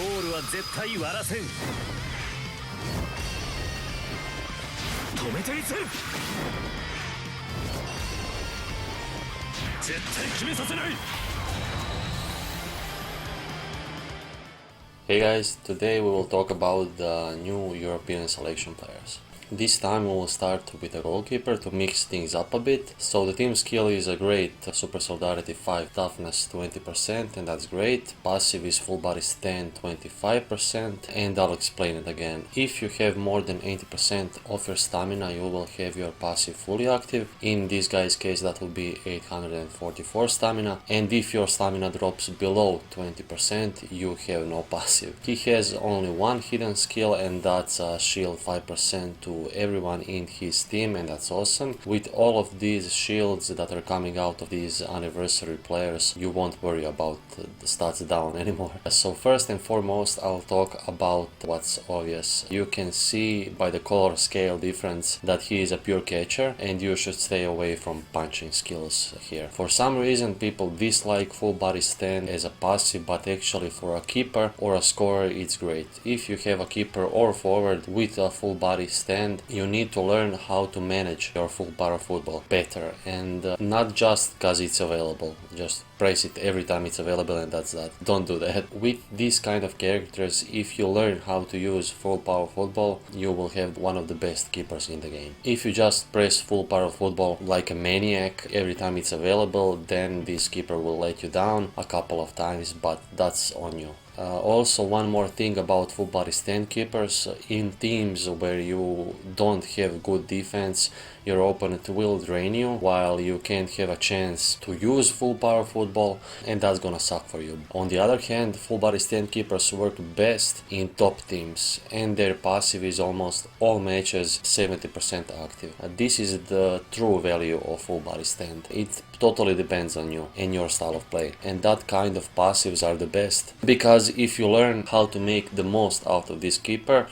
ールは絶対割らせん。止めてみせる。絶対決めさせない。 Hey guys, today we will talk about the new European selection players. This time we will start with a goalkeeper to mix things up a bit. So the team skill is a great Super Solidarity 5 toughness 20%, and that's great. Passive is full body stand 25%, and I'll explain it again. If you have more than 80% of your stamina, you will have your passive fully active. In this guy's case that will be 844 stamina, and if your stamina drops below 20%, you have no passive. He has only one hidden skill, and that's shield 5% to everyone in his team, and that's awesome. With all of these shields that are coming out of these anniversary players, you won't worry about the stats down anymore. So first and foremost, I'll talk about what's obvious. You can see by the color scale difference that he is a pure catcher, and you should stay away from punching skills here. For some reason people dislike full body stand as a passive, but actually for a keeper or a scorer it's great. If you have a keeper or forward with a full body stand, you need to learn how to manage your full power football better, and not just because it's available. Just press it every time it's available and that's that. Don't do that. With these kind of characters, if you learn how to use full power football, you will have one of the best keepers in the game. If you just press full power football like a maniac every time it's available, then this keeper will let you down a couple of times, but that's on you. Also, one more thing about full body stand keepers: in teams where you don't have good defense, your opponent will drain you while you can't have a chance to use full power football, and that's gonna suck for you. On the other hand, full body stand keepers work best in top teams, and their passive is almost all matches 70% active. This is the true value of full body stand. It totally depends on you and your style of play, and that kind of passives are the best, because if you learn how to make the most out of this keeper,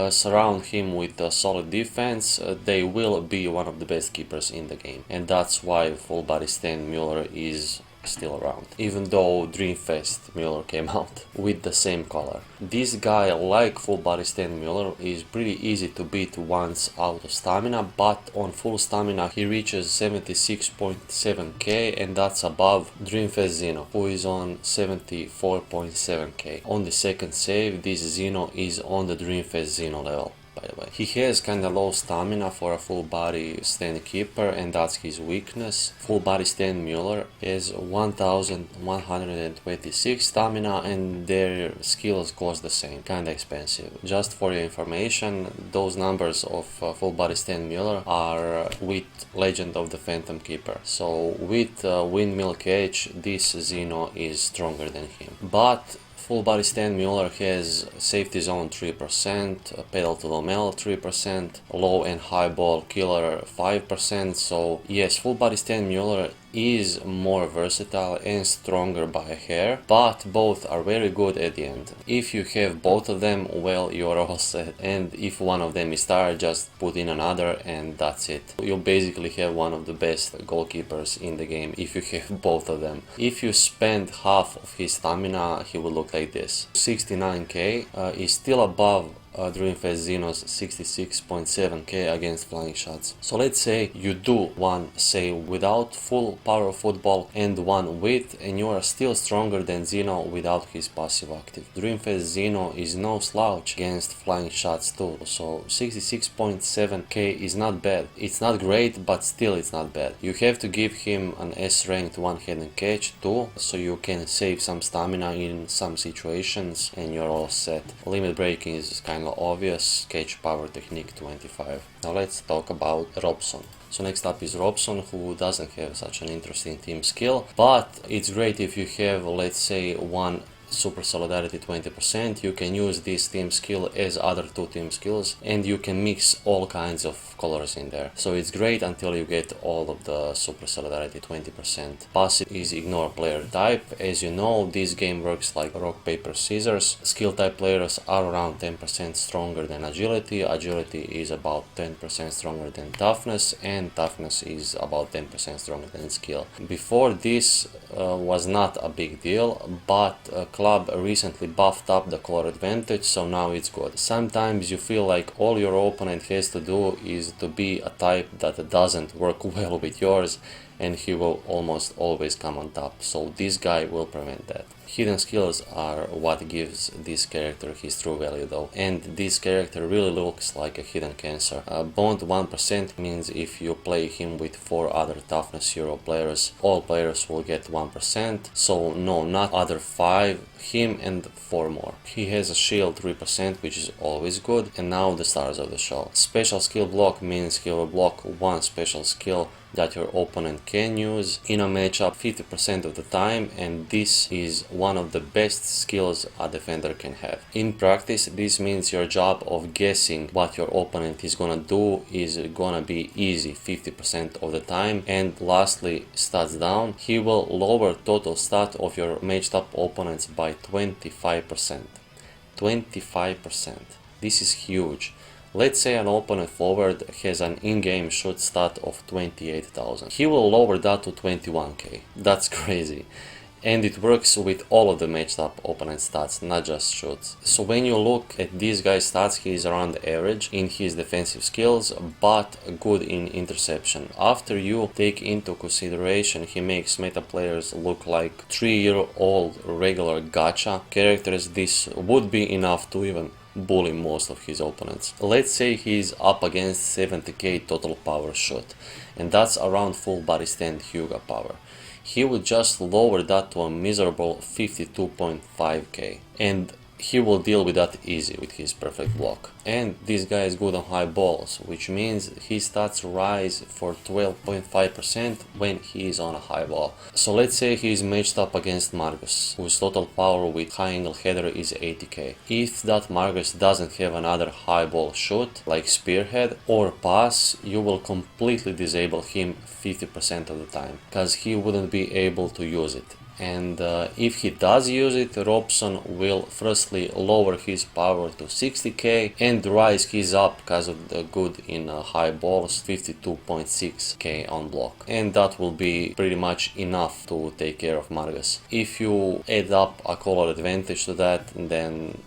surround him with a solid defense, they will be one of the best keepers in the game. And that's why full body stand Mueller is still around, even though Dreamfest Mueller came out with the same color. This guy, like full body stand Mueller, is pretty easy to beat once out of stamina, but on full stamina he reaches 76.7k, and that's above Dreamfest Zino, who is on 74.7k. On the second save, this Zino is on the Dreamfest Zino level. By the way, he has kinda low stamina for a full body stand keeper, and that's his weakness. Full body stand Mueller has 1126 stamina, and their skills cost the same, kinda expensive. Just for your information, those numbers of full body stand Mueller are with Legend of the Phantom Keeper. So with Windmill Cage, this Zino is stronger than him. But full body stand Mueller has safety zone 3%, pedal to the metal 3%, low and high ball killer 5%. So yes, full body stand Mueller is more versatile and stronger by a hair, but both are very good at the end. If you have both of them, well, you're all set. And if one of them is tired, just put in another and that's it. You basically have one of the best goalkeepers in the game if you have both of them. If you spend half of his stamina, he will look like this. 69k is still above Dreamfest Zino's 66.7k against flying shots. So let's say you do one save without full power football and one with, and you are still stronger than Zino without his passive active. Dreamfest Zino is no slouch against flying shots too, so 66.7k is not bad. It's not great, but still it's not bad. You have to give him an S ranked one-handed catch too, so you can save some stamina in some situations and you're all set. Limit breaking is kind of obvious, catch power technique 25. Now let's talk about Robson. So next up is Robson, who doesn't have such an interesting team skill, but it's great if you have, let's say, one Super Solidarity 20%, you can use this team skill as other two team skills, and you can mix all kinds of colors in there. So it's great until you get all of the super solidarity 20%. Passive is ignore player type. As you know, this game works like rock, paper, scissors. Skill type players are around 10% stronger than agility. Agility is about 10% stronger than toughness, and toughness is about 10% stronger than skill. Before this was not a big deal, but Club recently buffed up the color advantage, so now it's good. Sometimes you feel like all your opponent has to do is to be a type that doesn't work well with yours, and he will almost always come on top, so this guy will prevent that. Hidden skills are what gives this character his true value though, and this character really looks like a hidden cancer. Bond 1% means if you play him with 4 other toughness hero players, all players will get 1%, so no, not other 5, him and 4 more. He has a shield 3%, which is always good, and now the stars of the show. Special skill block means he will block one special skill that your opponent can use in a matchup 50% of the time, and this is one of the best skills a defender can have. In practice, this means your job of guessing what your opponent is gonna do is gonna be easy 50% of the time. And lastly, stats down, he will lower total stat of your matched up opponents by 25%. 25%. This is huge. Let's say an opponent forward has an in-game shoot stat of 28,000. He will lower that to 21k. That's crazy. And it works with all of the matched up opponent stats, not just shoots. So when you look at this guy's stats, he is around average in his defensive skills, but good in interception. After you take into consideration he makes meta players look like 3-year-old regular gacha characters, this would be enough to even bully most of his opponents. Let's say he's up against 70k total power shoot, and that's around full body stand Hyuga power. He would just lower that to a miserable 52.5k, and he will deal with that easy with his perfect block. And this guy is good on high balls, which means his stats rise for 12.5% when he is on a high ball. So let's say he is matched up against Margus, whose total power with high angle header is 80k. If that Margus doesn't have another high ball shoot, like spearhead or pass, you will completely disable him 50% of the time, because he wouldn't be able to use it. And if he does use it, Robson will firstly lower his power to 60k and rise his up because of the good in high balls 52.6k on block. And that will be pretty much enough to take care of Margus. If you add up a color advantage to that, then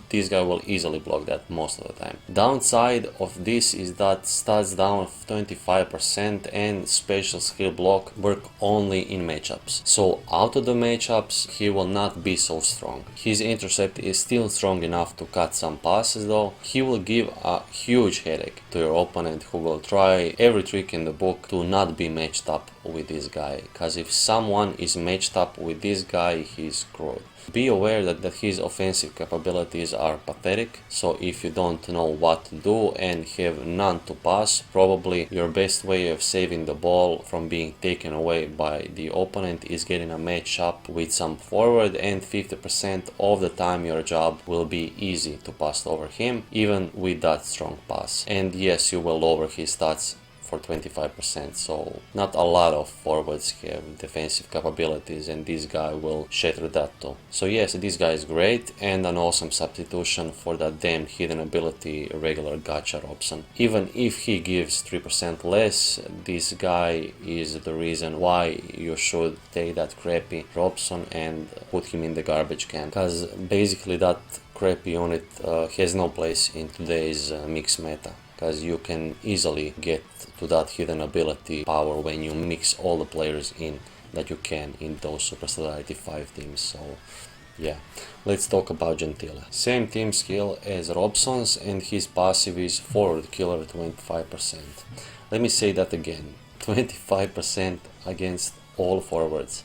this guy will easily block that most of the time. Downside of this is that stats down of 25% and special skill block work only in matchups. So out of the matchups he will not be so strong. His intercept is still strong enough to cut some passes though. He will give a huge headache to your opponent, who will try every trick in the book to not be matched up with this guy, because if someone is matched up with this guy, he's screwed. Be aware that his offensive capabilities are pathetic, so if you don't know what to do and have none to pass, probably your best way of saving the ball from being taken away by the opponent is getting a matchup with some forward, and 50% of the time your job will be easy to pass over him, even with that strong pass. And yes, you will lower his stats for 25%, so not a lot of forwards have defensive capabilities, and this guy will shatter that too. So yes, this guy is great and an awesome substitution for that damn hidden ability regular gacha Robson. Even if he gives 3% less, this guy is the reason why you should take that crappy Robson and put him in the garbage can, because basically that crappy unit has no place in today's mix meta, because you can easily get to that hidden ability power when you mix all the players in that you can in those Super Solidarity 5 teams. So yeah, let's talk about Gentile. Same team skill as Robson's, and his passive is forward killer 25%. Let me say that again, 25% against all forwards.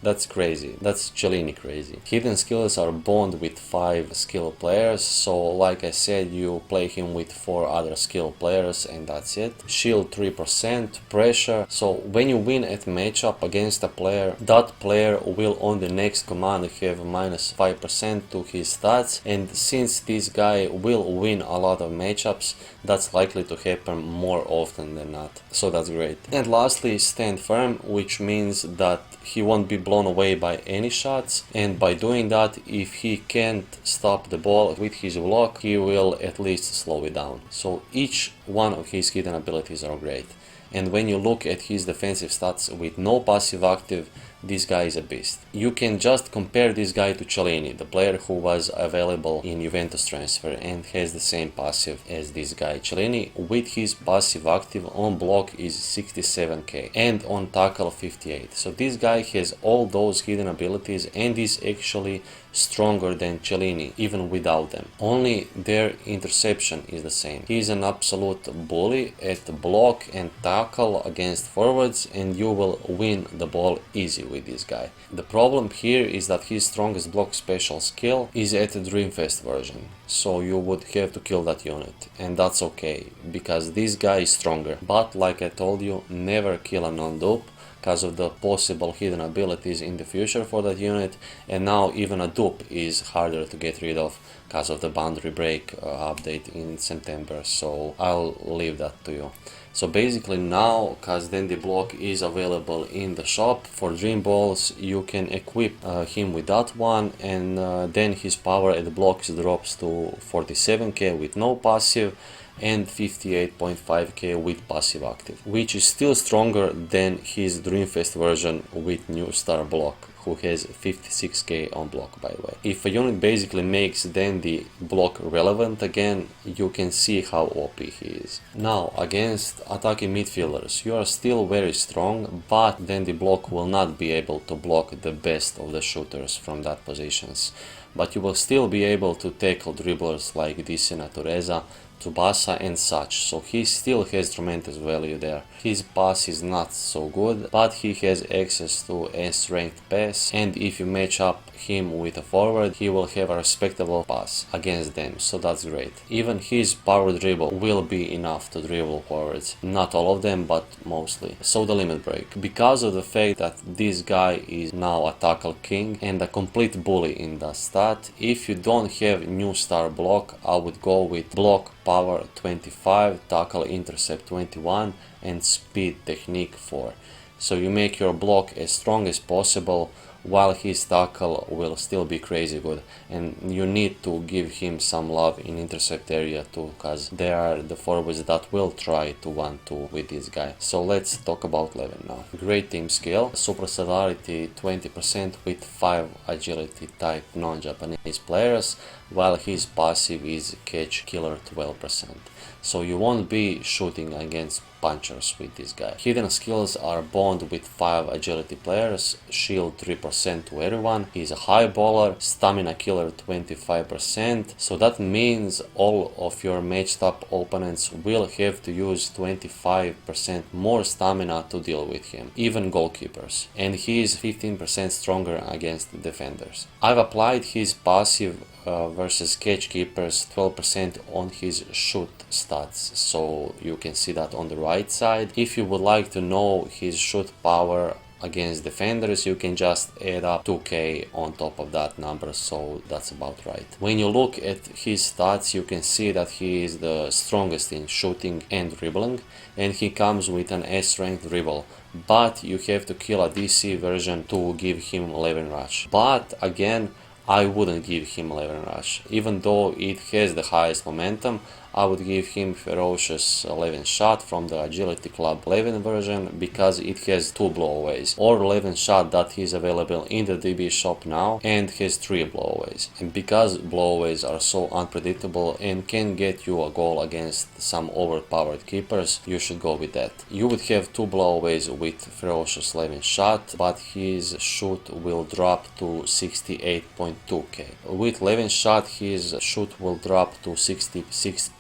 That's crazy. That's Cellini crazy. Hidden skills are bound with 5 skill players, so like I said, you play him with 4 other skill players and that's it. Shield 3%, pressure, so when you win at matchup against a player, that player will on the next command have minus 5% to his stats, and since this guy will win a lot of matchups, that's likely to happen more often than not, so that's great. And lastly, stand firm, which means that he won't be blown away by any shots, and by doing that, if he can't stop the ball with his block, he will at least slow it down. So each one of his hidden abilities are great, and when you look at his defensive stats with no passive active, this guy is a beast. You can just compare this guy to Cellini, the player who was available in Juventus transfer and has the same passive as this guy. Cellini with his passive active on block is 67k and on tackle 58. So this guy has all those hidden abilities and is actually stronger than Cellini even without them. Only their interception is the same. He is an absolute bully at block and tackle against forwards, and you will win the ball easy with this guy. The problem here is that his strongest block special skill is at the Dreamfest version, so you would have to kill that unit, and that's okay because this guy is stronger. But like I told you, never kill a non-dupe because of the possible hidden abilities in the future for that unit, and now even a dupe is harder to get rid of because of the boundary break update in September, so I'll leave that to you. So basically now, because then the block is available in the shop for Dream Balls, you can equip him with that one, and then his power at the blocks drops to 47k with no passive and 58.5k with passive active, which is still stronger than his Dreamfest version with new star block, who has 56k on block, by the way. If a unit basically makes Dandy block relevant again, you can see how OP he is. Now, against attacking midfielders, you are still very strong, but Dandy block will not be able to block the best of the shooters from that positions. But you will still be able to tackle dribblers like Dicena, Tureza, Tsubasa and such, so he still has tremendous value there. His pass is not so good, but he has access to S-ranked pass, and if you match up him with a forward, he will have a respectable pass against them, so that's great. Even his power dribble will be enough to dribble forwards, not all of them, but mostly. So the limit break, because of the fact that this guy is now a tackle king and a complete bully in the stat, if you don't have new star block, I would go with block power 25, tackle intercept 21 and speed technique 4. So you make your block as strong as possible while his tackle will still be crazy good, and you need to give him some love in intercept area too, because they are the forwards that will try to 1-2 with this guy. So let's talk about Levin now. Great team skill, super celerity 20% with 5 agility type non-Japanese players, while his passive is catch killer 12%. So you won't be shooting against punchers with this guy. Hidden skills are bound with 5 agility players, shield 3% to everyone, he's a high baller, stamina killer 25%, so that means all of your matched up opponents will have to use 25% more stamina to deal with him, even goalkeepers, and he is 15% stronger against defenders. I've applied his passive versus catch keepers 12% on his shoot stats, so you can see that on the right side. If you would like to know his shoot power against defenders, you can just add up 2k on top of that number, so that's about right. When you look at his stats, you can see that he is the strongest in shooting and dribbling, and he comes with an S-ranked dribble, but you have to kill a DC version to give him Levin Rush. But again, I wouldn't give him Levin Rush. Even though it has the highest momentum, I would give him Ferocious Levin Shot from the Agility Club Levin version because it has 2 blowaways, or Levin Shot that is available in the DB shop now and has 3 blowaways. And because blowaways are so unpredictable and can get you a goal against some overpowered keepers, you should go with that. You would have 2 blowaways with Ferocious Levin Shot, but his shoot will drop to 68.2k. With Levin Shot, his shoot will drop to 66.8k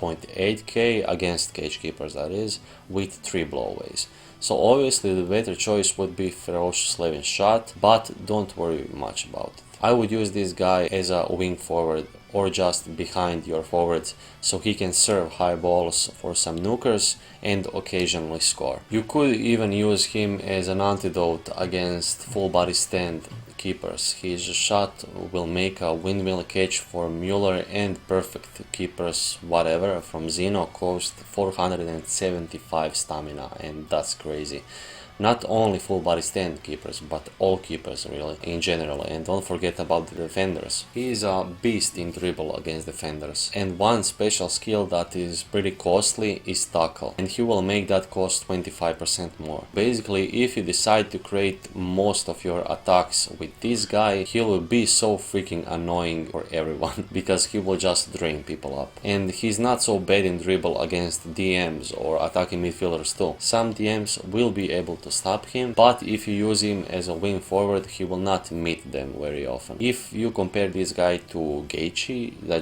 against cage keepers, that is, with 3 blowaways. So obviously the better choice would be Ferocious Levin shot, but don't worry much about it. I would use this guy as a wing forward or just behind your forwards so he can serve high balls for some nukers and occasionally score. You could even use him as an antidote against full body stand keepers. His shot will make a windmill catch for Mueller, and perfect keepers whatever from Zino cost 475 stamina, and that's crazy. Not only full body stand keepers, but all keepers really in general. And don't forget about the defenders. He is a beast in dribble against defenders. And one special skill that is pretty costly is tackle, and he will make that cost 25% more. Basically, if you decide to create most of your attacks with this guy, he will be so freaking annoying for everyone because he will just drain people up. And he's not so bad in dribble against DMs or attacking midfielders too. Some DMs will be able to stop him, but if you use him as a wing forward, he will not meet them very often. If you compare this guy to Gaethje, a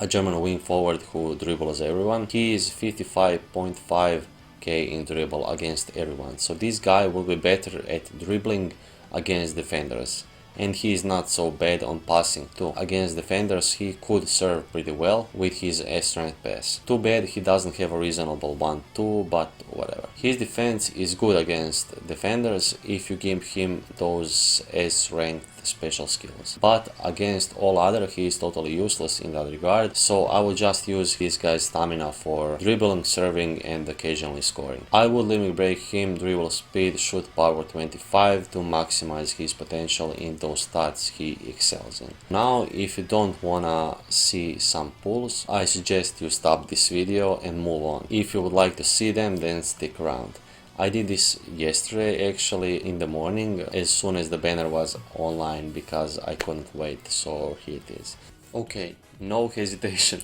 German wing forward who dribbles everyone, he is 55.5k in dribble against everyone. So this guy will be better at dribbling against defenders. And he is not so bad on passing too. Against defenders he could serve pretty well with his S-strength pass. Too bad he doesn't have a reasonable 1-2, but whatever. His defense is good against defenders if you give him those S-strength special skills. But against all other he is totally useless in that regard, so I will just use this guy's stamina for dribbling, serving and occasionally scoring. I would limit break him dribble speed, shoot power 25 to maximize his potential in those stats he excels in. Now if you don't wanna see some pulls, I suggest you stop this video and move on. If you would like to see them, then stick around. I did this yesterday actually in the morning as soon as the banner was online because I couldn't wait, so here it is. Okay, no hesitation.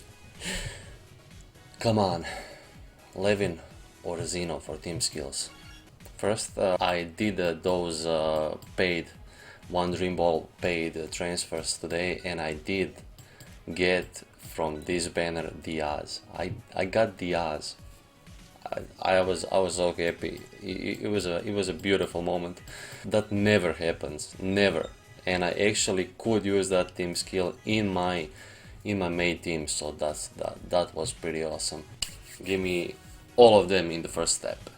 Come on, Levin or Zino for team skills. First I did those paid One Dream Ball paid transfers today, and I did get from this banner Diaz. I got Diaz. I was so happy. It was a beautiful moment. That never happens, never. And I actually could use that team skill in my main team, so that was pretty awesome. Give me all of them in the first step.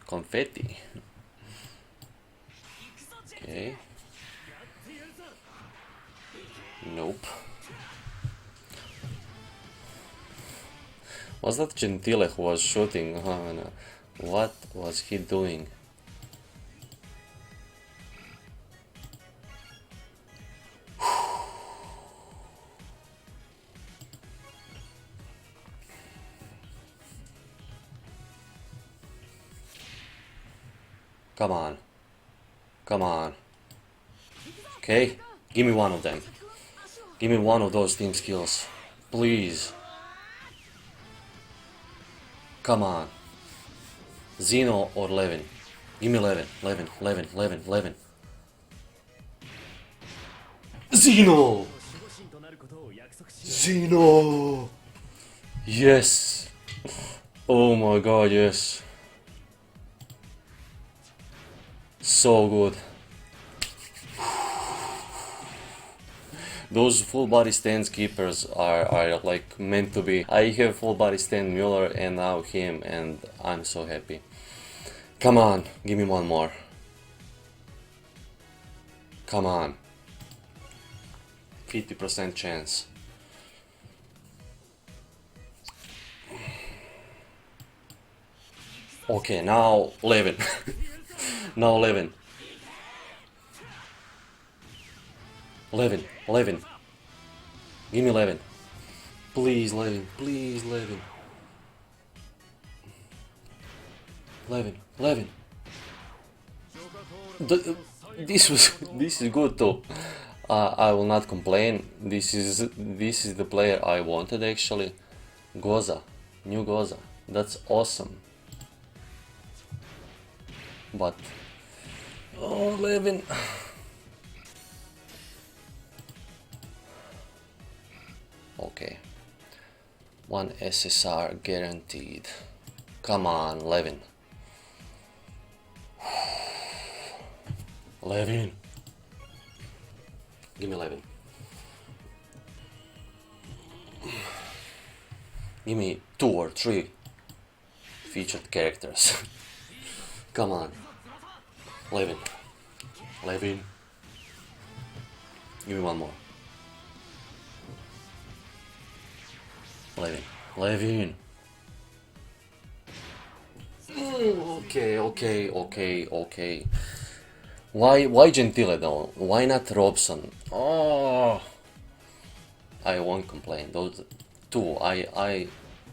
Confetti. Okay. Nope. Was that Gentile who was shooting? Oh, no. What was he doing? Come on. Come on. Okay, give me one of them. Give me one of those team skills. Please. Come on. Zino or Levin. Give me Levin. Levin. Zino! Zino! Yes! Oh my god, yes. So good. Those full body stance keepers are like meant to be. I have full body stand Mueller and now him, and I'm so happy. Come on, give me one more. Come on. 50% chance. Okay, now Levin. Now Levin. Levin. Give me Levin. Please, Levin. Please, Levin. Levin. This is good too. I will not complain. This is the player I wanted actually. Goza. New Goza. That's awesome. But oh, Levin. Okay. 1 SSR guaranteed. Come on, Levin. Levin. Give me Levin. Give me 2 or 3 featured characters. Come on. Levin. Levin. Give me 1 more. Levin. Levin. Okay. Why Gentile though? Why not Robson? Oh, I won't complain. Those 2, I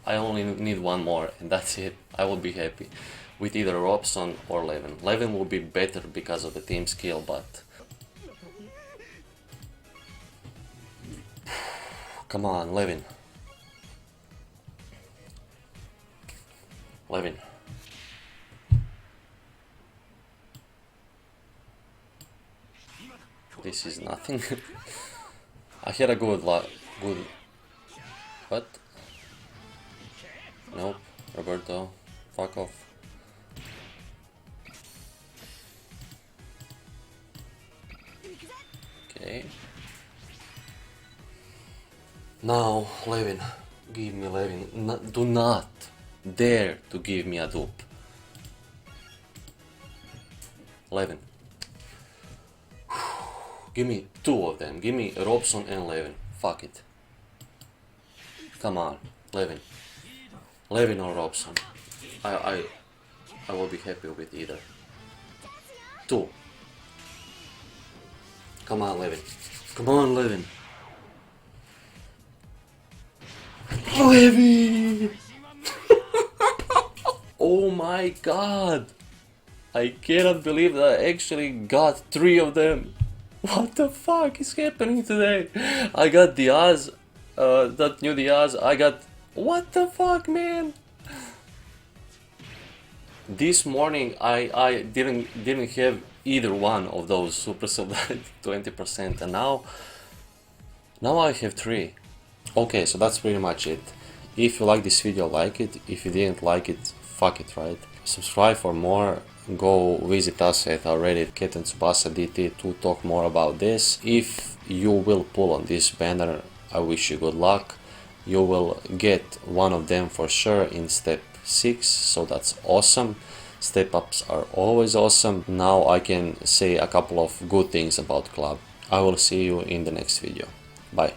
only need 1 more and that's it. I will be happy with either Robson or Levin. Levin will be better because of the team skill, but come on, Levin. Levin. This is nothing. I had a good what? Nope. Roberto. Fuck off. Okay. Now, Levin. Give me Levin. Do not dare to give me a dupe. Levin. Give me 2 of them. Give me Robson and Levin. Fuck it. Come on, Levin. Levin or Robson. I will be happy with either. 2. Come on, Levin. Come on, Levin. Levin! Oh my god! I cannot believe that I actually got 3 of them. What the fuck is happening today? I got Diaz, that new Diaz. I got... What the fuck, man? This morning I didn't have either one of those super solidarity 20%, and now I have 3. Okay, so that's pretty much it. If you like this video, like it. If you didn't like it, fuck it, right? Subscribe for more. Go visit us at our Reddit, Captain Tsubasa DT, to talk more about this. If you will pull on this banner, I wish you good luck. You will get one of them for sure in step 6, so that's awesome. Step ups are always awesome. Now I can say a couple of good things about club. I will see you in the next video. Bye.